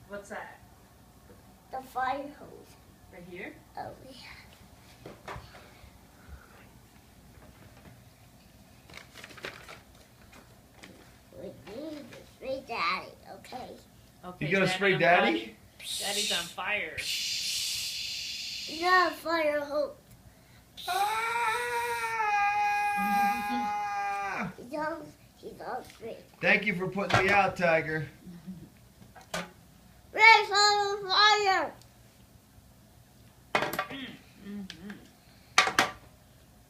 What's that? The fire hose. Right here? Oh, yeah. We need to spray Daddy, okay? Okay. You gonna spray Daddy? Daddy's on fire. No, fire hose. Ah! He's all spray. Thank you for putting me out, Tiger. Race on fire!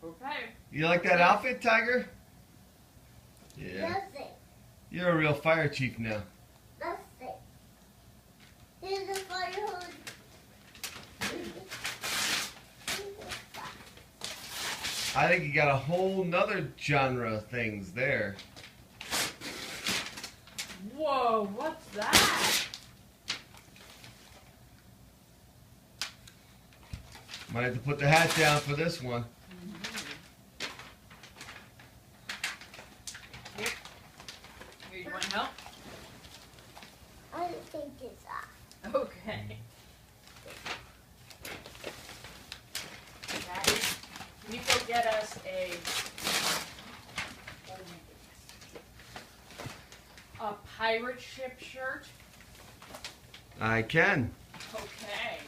Okay. You like that outfit, Tiger? Yeah. Nothing. You're a real fire chief now. Nothing. Here's the fire hose. I think you got a whole nother genre of things there. Whoa, what's that? Might have to put the hat down for this one. Here, you want help? I don't think it's off. Okay. Daddy, can you go get us a pirate ship shirt? I can. Okay.